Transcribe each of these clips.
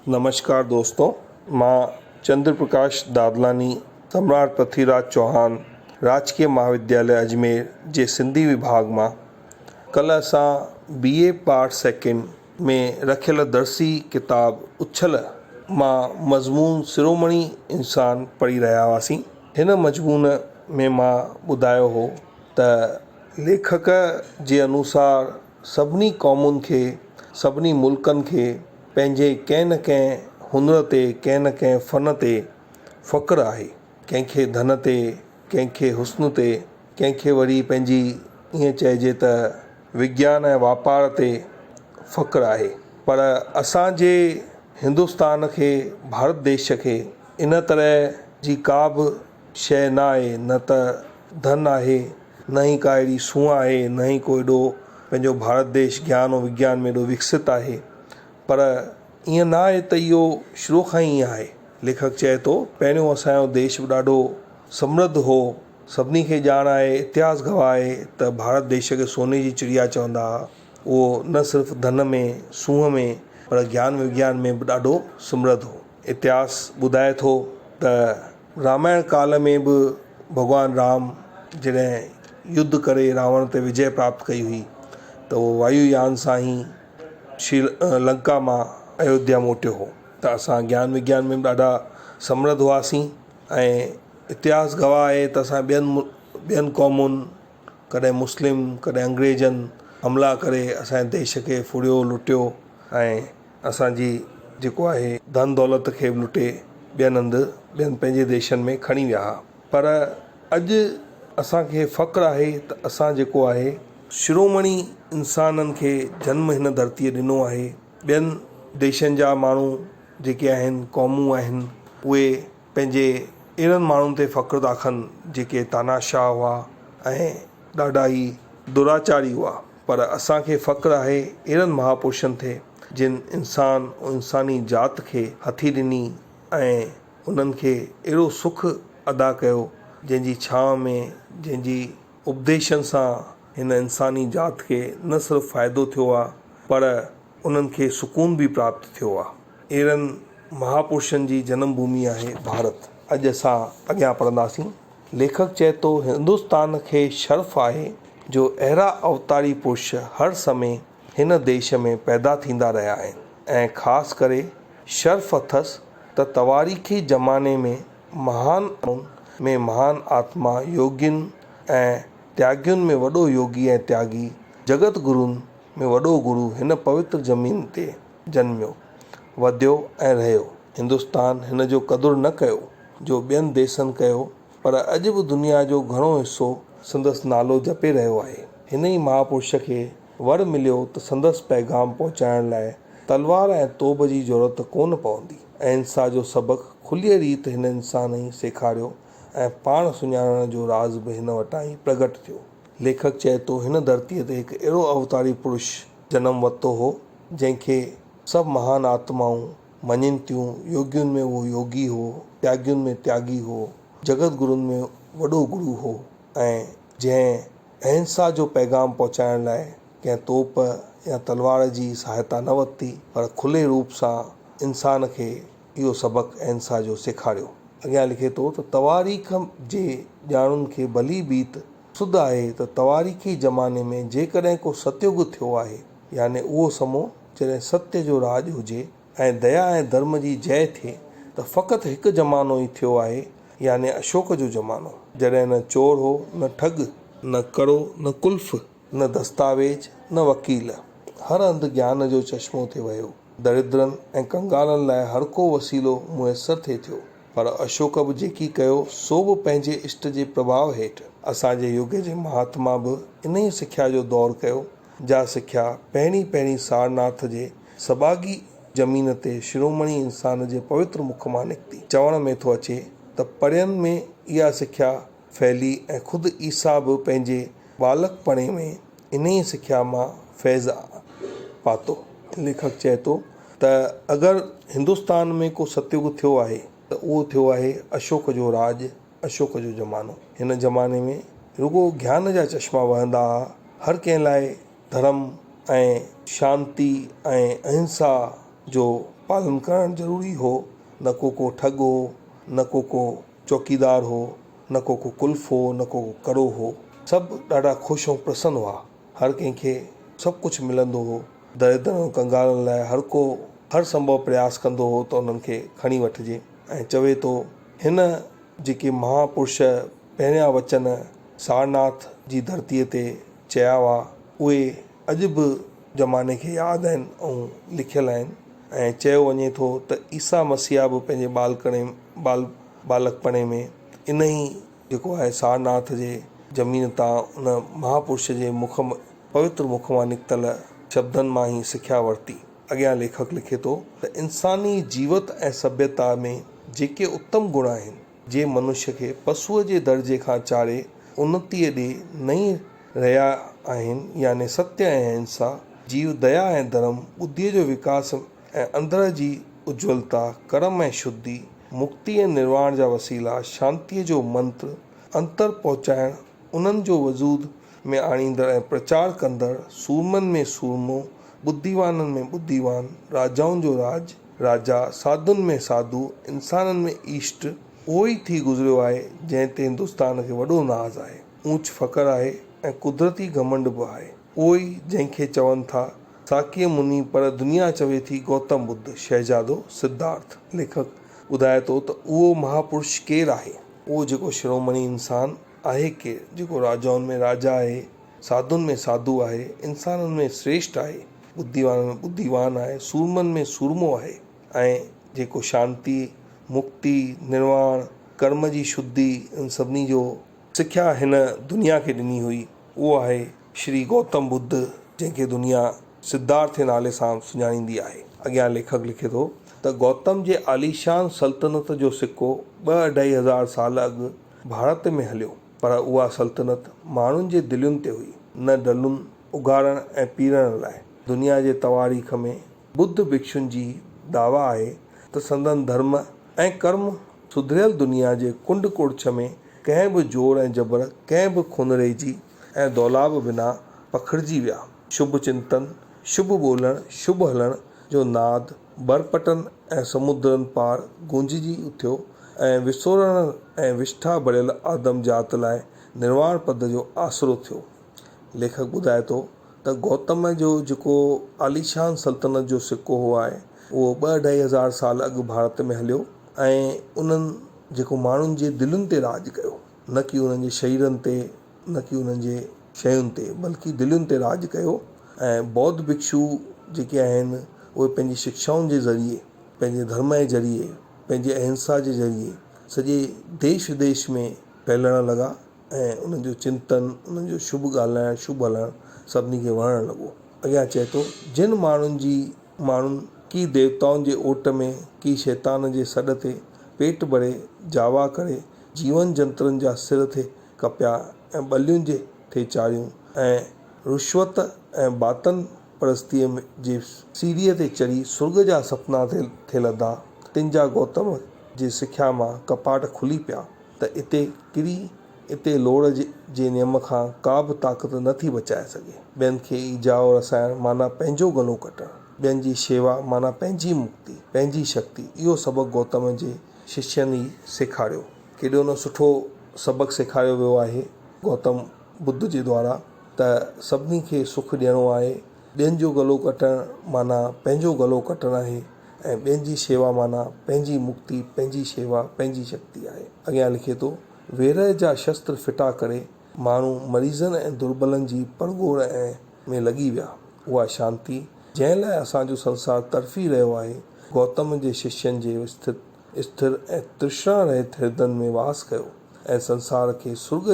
नमस्कार दोस्तों, मां चंद्र प्रकाश दादलानी, सम्राट पृथ्वीराज चौहान, राजकीय महाविद्यालय अजमेर जे सिंधी विभाग मां कल्ह असां BA पार्ट सेकेंड में रखियल दर्सी किताब उछल मां मज़मून शिरोमणी इंसान पढ़ी रहिया हुआसीं। हिन मज़मून में मां ॿुधायो हो त लेखक जे अनुसार सभिनी क़ौमुनि खे, सभिनी मुल्कनि खे पंहिंजे कंहिं न कंहिं हुनर ते, कंहिं न कंहिं फ़न ते फ़ख़्रु आहे। कंहिंखे धन ते, कंहिंखे हुस्न ते, कंहिंखे वरी पंहिंजी ईअं चइजे त विज्ञान ऐं वापार ते फ़ख़्रु आहे। पर असांजे हिंदुस्तान खे, भारत देश खे इन तरह जी का बि शइ न आहे। न त धन आहे, न ई का अहिड़ी सूंहं आहे, न ई को एॾो पंहिंजो भारत देश ज्ञान ऐं विज्ञान में एॾो विकसित आहे। पर ईअं न आहे त इहो शुरू खां ई ईअं आहे। लेखक चए थो पहिरियों असांजो देश बि ॾाढो समृद्ध हो। सभिनी खे ॼाण आहे, इतिहास गवाह आहे त भारत देश खे सोने जी चिड़िया चवंदा हुआ। उहो न सिर्फ़ु धन में, सूंहं में, पर ज्ञान विज्ञान में बि ॾाढो समृद्ध हो। इतिहास ॿुधाए थो त रामायण काल में बि भॻवानु राम जॾहिं युद्ध करे रावण ते विजय प्राप्त कई हुई त उहो वायुयान सां ई लंका मां अयोध्या मोटियो हो। त असां ज्ञान विज्ञान में बि ॾाढा समृद्ध हुआसीं। ऐं इतिहास गवाह आहे त असां ॿियनि क़ौमुनि, कॾहिं मुस्लिम, कॾहिं अंग्रेजनि हमला करे असांजे देश खे फुड़ियो, लुटियो ऐं असांजी जेको आहे धन दौलत खे बि लुटे ॿियनि हंधि, ॿियनि पंहिंजे देशनि में खणी विया। पर अॼु असांखे फ़ख़्रु आहे त असां जेको आहे शिरोमणी इंसाननि खे जन्म हिन धरतीअ ॾिनो आहे। ॿियनि देशनि जा माण्हू जेके आहिनि, क़ौमूं आहिनि, उहे पंहिंजे अहिड़नि माण्हुनि ते फ़ख़्रु था कनि जेके तानाशाह हुआ ऐं ॾाढा ई दुराचारी हुआ। पर असांखे फ़ख़्रु आहे अहिड़नि महापुरुषनि ते जिन इंसानी ज़ात खे हथी ॾिनी ऐं उन्हनि खे अहिड़ो सुख अदा कयो जंहिंजी छांव में, जंहिंजी उपदेशनि सां हिन इंसानी ज़ात खे न सिर्फ़ु फ़ाइदो थियो आहे पर उन्हनि खे सुकून बि प्राप्त थियो आहे। अहिड़नि महापुरुषनि जी जनम भूमि आहे भारत। अॼु असां अॻियां पढ़ंदासीं। लेखक चए थो हिंदुस्तान खे शर्फ़ आहे जो अहिड़ा अवतारी पुरुष हर समय हिन देश में पैदा थींदा रहिया आहिनि ऐं ख़ासि करे शर्फ़ अथसि त तवारीख़ी ज़माने में महान आत्मा, योगियुनि ऐं त्यागियुनि में वॾो योगी ऐं त्यागी, जगत गुरुनि में वॾो गुरु हिन पवित्र ज़मीन ते जन्मियो, वधियो ऐं रहियो। हिंदुस्तान हिन जो क़दुरु न कयो जो ॿियनि देशनि कयो, पर अॼु बि दुनिया जो घणो हिसो संदसि नालो जपे रहियो आहे। हिन ई महापुरुष खे वर मिलियो त संदसि पैगाम पहुचाइण लाइ तलवार ऐं तोप जी ज़रूरत कोन पवंदी। अहिंसा जो सबक़ु खुलीअ रीति हिन इंसान ई सेखारियो ऐं पाण सुञाणण जो राज़ बि हिन वटां ई प्रगट थियो। लेखक चए थो हिन धरतीअ ते हिकु अहिड़ो अवतारी पुरुष जनम वरितो हो जंहिंखे सभु महान आत्माऊं मञनि थियूं। योगियुनि में उहो योगी हो, त्यागियुनि में त्यागी हो, जगत गुरुनि में वॾो गुरु हो ऐं जंहिं अहिंसा जो पैगाम पहुचाइण लाइ कंहिं तोप या तलवार जी सहायता न वरिती पर खुले रूप सां इंसान खे इहो सबक़ु अहिंसा जो सेखारियो। अॻियां लिखे थो त तवारीख़ जे ॼाणुनि खे भली बीत सुध आहे त तवारीख़ी ज़माने में जेकॾहिं को सतयुग थियो आहे, याने उहो समो जॾहिं सत्य जो राज हुजे ऐं दया ऐं धर्म जी जय थिए, त फ़क़ति हिकु ज़मानो ई थियो आहे, याने अशोक जो ज़मानो, जॾहिं न चोर हो, न ठग, न करो, न कुल्फ़, न दस्तावेज, न वकील, हर हंधि ज्ञान जो चश्मो थिए वियो। दरिद्रनि ऐं कंगालनि लाइ हर को वसीलो मुयसरु थिए थियो। पर अशोक बि जेकी कयो सो बि पंहिंजे इष्ट जे प्रभाव हेठि। असांजे युग जे महात्मा बि इन ई सिख्या जो दौरु कयो। जा सिख्या पहिरीं सारनाथ जे सबागी ज़मीन ते शिरोमणी इंसान जे पवित्र मुख मां निकिती। चवण में थो अचे त परियनि में इहा सिख्या फैली ऐं ख़ुदि ईसा बि पंहिंजे बालकपणे में इन ई सिख्या मां फैज़ पातो। लेखक चए थो त अगरि हिंदुस्तान में को सतयुग थियो आहे त उहो थियो आहे अशोक जो राज, अशोक जो ज़मानो। हिन ज़माने में रुगो ज्ञान जा चश्मा वहंदा हुआ। हर कंहिं लाइ धर्म ऐं शांती ऐं अहिंसा जो पालन करणु ज़रूरी हो। न को ठग हो, न को चौकीदार हो, न को कुल्फ हो, न को करो हो। सभु ॾाढा ख़ुशि ऐं प्रसन्न हुआ। हर कंहिंखे सभु कुझु मिलंदो हो। दरिद्र ऐं कंगालनि लाइ हर संभव प्रयास कंदो हो त उन्हनि खे खणी वठिजे। ऐं चवे थो हिन जेके महापुरुष पहिरियां वचन सारनाथ जी धरतीअ ते चया हुआ उहे अॼु बि ज़माने खे यादि आहिनि ऐं लिखियल आहिनि। ऐं चयो वञे थो त ईसा मसीहा बि पंहिंजे बालकपणे में इन ई जेको आहे सारनाथ जे ज़मीन तां उन महापुरुष जे पवित्र मुख मां निकितल शब्दनि मां ई सिख्या वरिती। अॻियां लेखक लिखे थो त इंसानी जीवत ऐं सभ्यता में जेके उत्तम गुण आहिनि जे मनुष्य खे पशुअ जे दर्जे खां चाढ़े उन्नतीअ ॾे नई रहिया आहिनि, यानी सत्य ऐं अहिंसा, जीव दया ऐं धर्म, बुद्धीअ जो विकास ऐं अंदर जी उज्ज्वलता, कर्म ऐं शुद्धि, मुक्ति ऐं निर्वाण जा वसीला, शांतीअ जो मंत्र, अंतर पहुचाइण, उन्हनि जो वजूद में आणींदड़ ऐं प्रचार कंदड़, सूरमनि में सूरमो, बुद्धिवाननि में बुद्धिवान, राजाउनि जो राजा, साधुनि में साधु, इंसाननि में ईष्ट, उहो ई थी गुज़रियो आहे जंहिं ते हिंदुस्तान खे वॾो नाज़ आहे, ऊंच फ़ख़्रु आहे ऐं कुदरती घमंड बि आहे। उहो ई जंहिंखे चवनि था साकीय मुनि, पर दुनिया चवे थी गौतम बुद्ध, शहजादो सिद्धार्थ। लेखक ॿुधाए थो त उहो महापुरुष केरु आहे। उहो जेको शिरोमणी इंसान आहे केरु, जेको राजाउनि में राजा आहे, साधुनि में साधु आहे, इंसाननि में श्रेष्ठ आहे, बुद्धिवान में बुद्धिवान आहे, सूरमनि में सूरमो आहे, ऐं जेको शांति, मुक्ति, निर्वाण, कर्म जी शुद्धि, इन सभिनी जो सिख्या हिन दुनिया खे ॾिनी हुई, उहो आहे श्री गौतम बुद्ध, जंहिंखे दुनिया सिद्धार्थ जे नाले सां सुञाणींदी आहे। अॻियां लेखक लिखे थो त गौतम जे आलीशान सल्तनत जो सिक्को 2-2.5 हज़ार साल अॻु भारत में हलियो, पर उहा सल्तनत माण्हुनि जे दिलुनि ते हुई, न डलुनि उघाड़ण ऐं पीरण लाइ। दुनिया जे तवारीख़ में बुद्ध भिक्षुनि जी दावा आहे त संदन धर्म ऐं कर्म सुधरियल दुनिया जे कुंड कुड़छ में कंहिं बि जोर ऐं जबर, कंहिं बि खून रेजी ऐं दौलाब बिना पखिड़िजी विया। शुभ चिंतन, शुभ ॿोलण, शुभ हलण जो नाद बरपटनि ऐं समुद्रनि पार गूंजिजी उथियो ऐं विसोरण ऐं विष्ठा भरियल आदम जात लाइ निर्वाण पद जो आसरो थियो। लेखक ॿुधाए थो त गौतम जो जेको आलीशान सल्तनत जो सिक्को हो आहे उहो 2-2.5 हज़ार साल अॻु भारत में हलियो ऐं उन्हनि जेको माण्हुनि जे दिलुनि ते राज कयो, न कि उन्हनि जे शरीरनि ते, न कि उन्हनि जे शयुनि ते, बल्कि दिलुनि ते राज कयो। ऐं बौद्ध भिक्षु जेके आहिनि उहे पंहिंजी शिक्षाउनि जे ज़रिए, पंहिंजे धर्म जे ज़रिए, पंहिंजे अहिंसा जे ज़रिए सॼे देश विदेश में फैलण लॻा ऐं उन्हनि जो चिंतन, उन्हनि जो शुभ ॻाल्हाइणु, शुभ हलणु सभिनी खे वणणु लॻो। अॻियां चए थो जिन माण्हुनि की देवताउनि जे ओट में, की शैतान जे सॾ ते पेट भरे जावा करे जीवन जंत्रनि जा सिर थे कपिया ऐं ॿलियुनि जे थे चाढ़ियूं ऐं रुश्वत ऐं बातन परस्तीअ जे सीढ़ीअ ते चढ़ी सुर्ग जा सपना थे लधा, तिन जा गौतम जे सिख्या मां कपाट खुली पिया त इते लोड़ जे नियम खां का बि ताक़त नथी बचाए सघे। ॿियनि खे ईजाओ रसाइण माना पंहिंजो गलो कटणु, ॿियनि जी शेवा माना पंहिंजी मुक्ति, पंहिंजी शक्ति, इहो सबक़ु गौतम जे शिष्यनि ई सेखारियो। केॾो न सुठो सबक़ु सेखारियो वियो आहे गौतम बुद्ध जे द्वारा त सभिनी खे सुखु ॾियणो आहे, ॿियनि जो गलो कटणु माना पंहिंजो गलो कटणु आहे, ऐं ॿियनि जी शेवा माना पंहिंजी मुक्ति, पंहिंजी शेवा, पंहिंजी शक्ति आहे। अॻियां लिखे थो वेरह जा शस्त्र फिटा करे माण्हू मरीज़नि ऐं दुर्बलनि जी परगोड़ में लॻी विया। उहा शांति जंहिं लाइ असांजो संसार तड़फी रहियो आहे, गौतम जे शिष्यनि जे स्थिर ऐं तृष्णा रहित हृदयनि में वास कयो ऐं संसार खे सुर्ग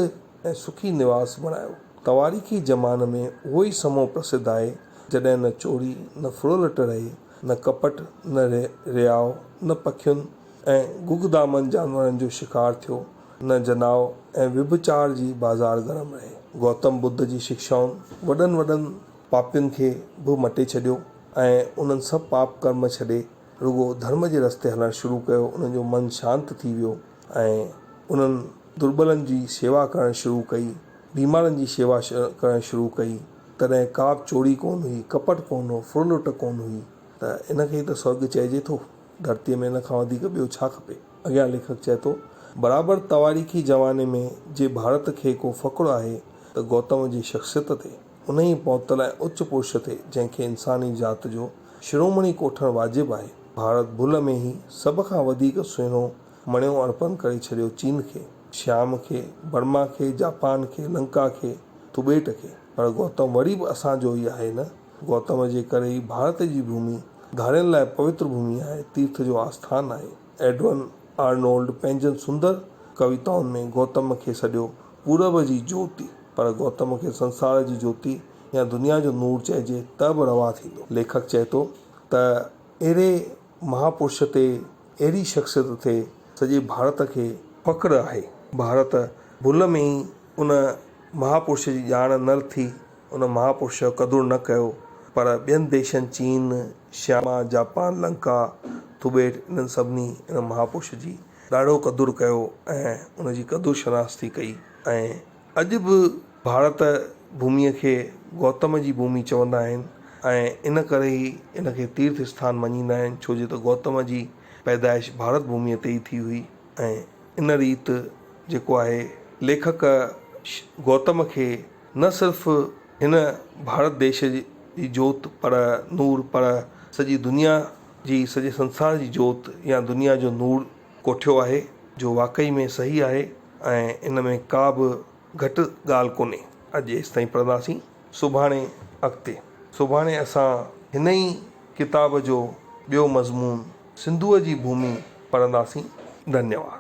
ऐं सुखी निवास बणायो। तवारीख़ी ज़माने में उहो ई समो प्रसिद्ध आहे जॾहिं न चोरी, न फुरलट रहे, न कपट, न रियाव, न पखियुनि ऐं गुगदामन जानवरनि जो शिकार थियो, न जनाव ऐं विभचार जी बाज़ार गरम रहे। गौतम बुद्ध जी शिक्षाउनि वॾनि पापियुनि खे बि मटे छॾियो ऐं उन्हनि सभु पाप कर्म छॾे रुगो धर्म जे रस्ते हलणु शुरू कयो। उन्हनि जो मन शांति थी वियो ऐं उन्हनि दुर्बलनि जी शेवा करणु शुरू कई, बीमारनि जी शेवा करणु शुरू कई। तॾहिं का बि चोरी कोन हुई, कपट कोन हो, फुरलुट कोन हुई त इनखे त स्वर्ग चइजे थो। धरतीअ में इन खां वधीक ॿियो छा खपे। अॻियां लेखक चए थो, बराबरि तवारीख़ी ज़माने में जे भारत खे को फ़ख़ुरु आहे त गौतम जी शख़्सियत ते, उन ई पहुतल ऐं उच्च पुरुष ते जंहिंखे इंसानी ज़ात जो शिरोमणी कोठणु वाजिबु आहे। भारत भुल में ई सभ खां वधीक सुहिणो मणियो अर्पण करे छॾियो चीन खे, श्याम खे, बर्मा खे, जापान खे, लंका खे, तिबेट खे। पर गौतम वरी बि असांजो ई आहे न। गौतम जे करे ई भारत जी भूमि धारियुनि लाइ पवित्र भूमि आहे, तीर्थ जो आस्थान आहे। एडवन आर्नोल्ड पंहिंजनि सुंदर कविताउनि में गौतम खे सॼो पूरब जी ज्योति, पर गौतम खे संसार जी ज्योति या दुनिया जो नूर चइजे त बि रवा थींदो। लेखक चए थो त अहिड़े महापुरुष ते, अहिड़ी शख़्सियत ते सॼे भारत खे फ़ख़्रु आहे। भारत भुल में ई उन महापुरुष जी ॼाण न थी, उन महापुरुष जो क़दुरु न कयो, पर ॿियनि देशनि चीन, श्यामा, जापान, लंका, तिबेट, इन्हनि सभिनी इन महापुरुष जी ॾाढो क़दुरु कयो ऐं उन जी क़दुरु शनाख़्ती कई। ऐं अॼु बि भारत भूमीअ खे गौतम जी भूमि चवंदा आहिनि ऐं इन करे ई इन खे तीर्थ स्थान मञींदा आहिनि, छो जो त गौतम जी पैदाइश भारत भूमीअ ते ई थी हुई। ऐं इन रीति जेको आहे, लेखक गौतम खे न सिर्फ़ु हिन भारत देश जी जोत पर नूर, पर सॼी दुनिया जी, सॼे संसार जी जोत या दुनिया जो नूर कोठियो आहे, जो वाकई में सही आहे ऐं इन में का बि घटि ॻाल्हि कोन्हे। अॼु एसि ताईं पढ़ंदासीं, सुभाणे असां हिन ई किताब जो ॿियो मज़मून सिंधूअ जी भूमि पढ़ंदासीं। धन्यवाद।